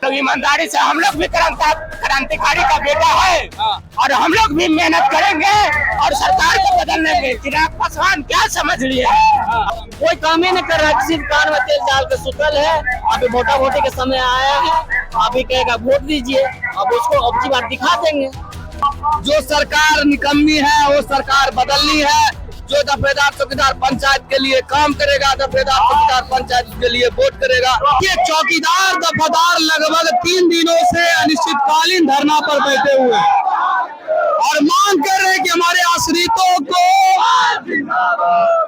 लोग ईमानदारी से, हम लोग भी क्रांतिकारी का बेटा है और हम लोग भी मेहनत करेंगे और सरकार को बदलने के। चिराग पासवान क्या समझ लिए, कोई काम ही नहीं कर रहा, सिर्फ कान में तेल डाल के सुतल है। अभी वोटा वोटी के समय आया है, अभी कहेगा वोट दीजिए, अब उसको अब की बार दिखा देंगे। जो सरकार निकम्मी है वो सरकार बदलनी है। जो दफेदार चौकीदार पंचायत के लिए काम करेगा, दफेदार चौकीदार पंचायत के लिए वोट करेगा। ये चौकीदार दफेदार लगभग 3 दिनों से अनिश्चितकालीन धरना पर बैठे हुए हैं और मांग कर रहे हैं कि हमारे आश्रितों को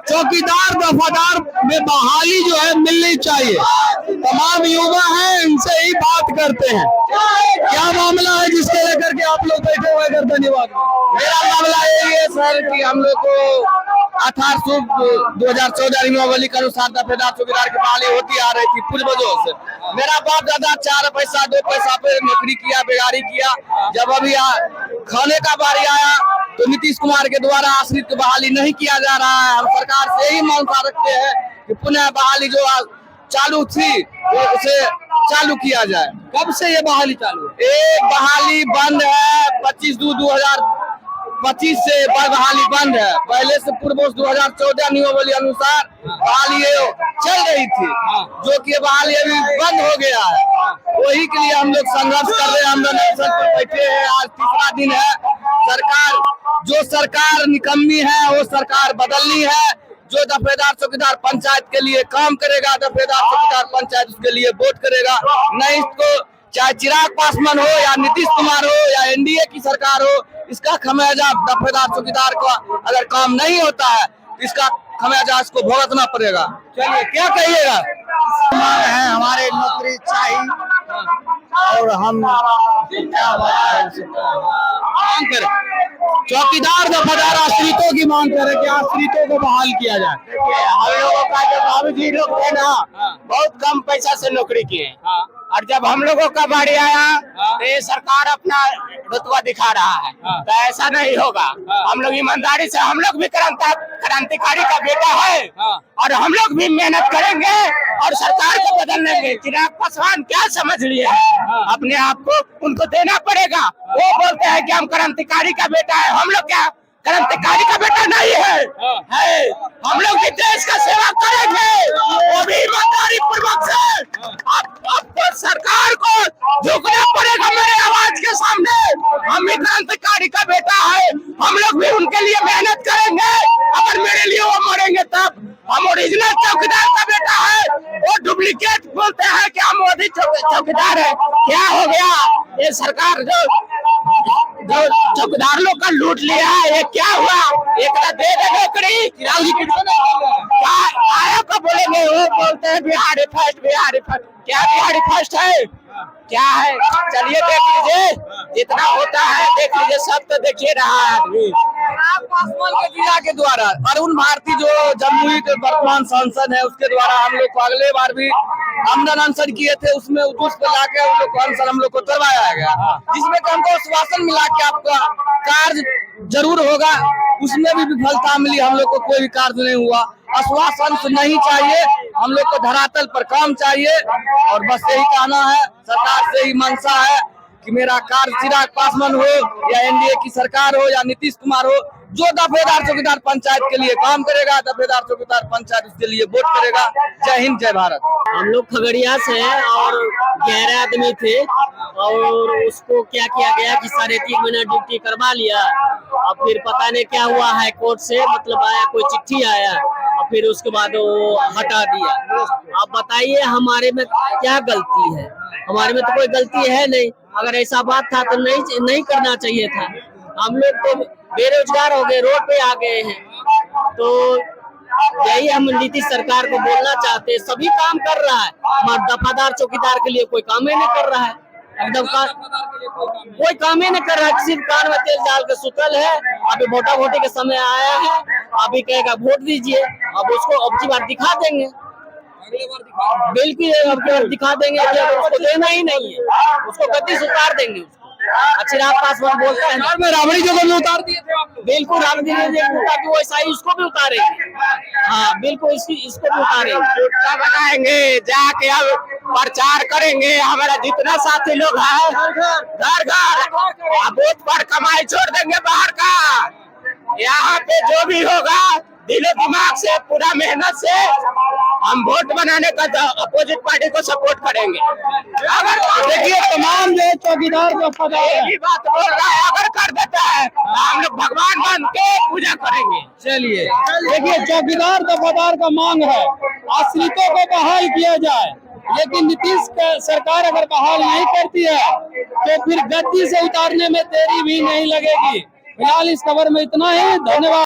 चौकीदार दफेदार में बहाली जो है मिलनी चाहिए। तमाम युवा हैं, इनसे ही बात करते हैं। क्या मामला है जिसके लेकर के आप लोग बैठे हुए हैं? धन्यवाद। मेरा मामला यही है सर कि हम लोग को 2014 नियमावली के अनुसार दफेदार चौकीदार की बहाली होती आ रही थी पूर्वजों से। मेरा बाप दादा 4 पैसा 2 पैसा पे नौकरी किया, बेगारी किया। जब अभी खाने का बारी आया तो नीतीश कुमार के द्वारा आश्रित की बहाली नहीं किया जा रहा है। हम सरकार से यही मांग रखते हैं कि पुनः बहाली जो चालू थी वो उसे चालू किया जाए। कब से ये बहाली चालू है? एक बहाली बंद है 25/2/2025 से बहाली बंद है। पहले से पूर्व 2014 नियमावली अनुसार बहाली चल रही थी, जो कि बहाली अभी बंद हो गया है। वही के लिए हम लोग संघर्ष कर रहे हैं। हम लोग पर बैठे हैं, आज तीसरा दिन है। जो सरकार निकम्मी है वो सरकार बदलनी है। जो दफेदार चौकीदार पंचायत के लिए काम करेगा, दफेदार चौकीदार पंचायत उसके लिए वोट करेगा। नहीं तो चाहे चिराग पासवान हो या नीतीश कुमार हो या एनडीए की सरकार हो, इसका खमियाजा दफेदार चौकीदार का अगर काम नहीं होता है तो इसका खमियाजा इसको भुगतना पड़ेगा। चलिए क्या कहिएगा? है हमारे नौकरी चाहिए और हम क्या मांग करें, चौकीदार दफेदार आश्रितों की मांग करें कि आश्रितों को बहाल किया जाए। हम लोगों का जो बाबूजी लोग थे ना, बहुत कम पैसा से नौकरी किए और जब हम लोगों का बारी आया तो ये सरकार अपना रुतबा दिखा रहा है। तो ऐसा नहीं होगा। हम लोग ईमानदारी से, हम लोग भी क्रांतिकारी का बेटा है और हम लोग भी मेहनत करेंगे और सरकार को बदलने के। चिराग पासवान क्या समझ लिए अपने आप को, उनको देना पड़ेगा। वो बोलते हैं कि हम क्रांतिकारी का बेटा है, हम लोग क्या क्रांतिकारी का बेटा नहीं है। हम लोग भी देश का सेवा करेंगे, वो भी ईमानदारी पूर्वक से। अब सरकार को झुकना पड़ेगा मेरे आवाज के सामने। हम भी क्रांतिकारी का बेटा है, हम लोग भी उनके लिए मेहनत करेंगे। अगर मेरे लिए वो मरेंगे तब। हम ओरिजिनल चौकीदार का बेटा है, वो डुप्लीकेट बोलते हैं कि हम मोदी चौकीदार है। क्या हो गया? ये सरकार जो चौकीदार लोग का लूट लिया है, ये क्या हुआ? एक दे दे नौकरी। चिराग जी क्या आया को बोलेंगे? वो बोलते हैं बिहारी फर्स्ट, बिहारी फर्स्ट। क्या बिहारी फर्स्ट है? क्या है? चलिए देख लीजिए, जितना होता है देख लीजिए। सब तो देखिए रहा है आदमी। पासवान के जिला के द्वारा अरुण भारती जो जमुई के वर्तमान सांसद है, उसके द्वारा हम लोग को अगले बार भी आमदन अनशन किए थे, उसमें उस पे लाके उन लोग को अनशन हम लोग को करवाया गया, जिसमें हमको आश्वासन मिला कि आपका कार्य जरूर होगा। उसमें भी विफलता मिली, हम लोग को कोई भी कार्य नहीं हुआ। आश्वासन नहीं चाहिए, हम लोग को धरातल पर काम चाहिए। और बस यही कहना है, सरकार से ही मंशा है कि मेरा कार्य चिराग पासवान हो या एनडीए की सरकार हो या नीतीश कुमार हो, जो दफेदार चौकीदार पंचायत के लिए काम करेगा, दफेदार चौकीदार पंचायत उसके लिए वोट करेगा। जय हिंद, जय भारत। हम लोग खगड़िया से हैं और 11 आदमी थे और उसको क्या किया गया कि 3.5 महीना ड्यूटी करवा लिया और फिर पता नहीं क्या हुआ है, कोर्ट से मतलब आया, कोई चिट्ठी आया और फिर उसके बाद वो हटा दिया। आप बताइए हमारे में क्या गलती है? हमारे में तो कोई गलती है नहीं। अगर ऐसा बात था तो नहीं करना चाहिए था। हम लोग तो बेरोजगार हो गए, रोड पे आ गए हैं। तो यही हम नीतीश सरकार को बोलना चाहते हैं। सभी काम कर रहा है, हमारे दफादार चौकीदार के लिए कोई काम ही नहीं कर रहा है। एकदम कोई काम ही नहीं कर रहा है, सिर्फ कान में तेल डाल के सुतल है। अभी वोटा वोटी के समय आया है, अभी कहेगा वोट दीजिए, अब उसको अब की बार दिखा देंगे। बिल्कुल अब की बार दिखा देंगे, उसको देना ही नहीं है, उसको गद्दी से उतार देंगे उसको। चिराग पासवान बोलता है बिहार में राबड़ी जगह में उतार दिए थे आप लोग। बिल्कुल राम जी ने उतार दी, वैसा ही इसको भी उतारेंगे। हाँ बिल्कुल, इसको भी उतारेंगे। जुटता बनाएंगे, जाके अब प्रचार करेंगे। हमारा जितना साथी लोग हैं घर घर बूथ पर कमाई छोड़ देंगे बाहर का। यहाँ पे जो भी होगा दिलो दिमाग से, पूरा मेहनत से हम वोट बनाने का अपोजिट पार्टी को सपोर्ट करेंगे। अगर देखिए तमाम जो चौकीदार जो पता है, यही बात बोल रहा है, अगर कर देता है तो हम लोग भगवान बन के पूजा करेंगे। चलिए देखिए चौकीदार दफादार का मांग है आश्रितों को बहाल किया जाए, लेकिन नीतीश सरकार अगर बहाल नहीं करती है तो फिर गद्दी से उतारने में देरी भी नहीं लगेगी। फिलहाल इस खबर में इतना ही, धन्यवाद।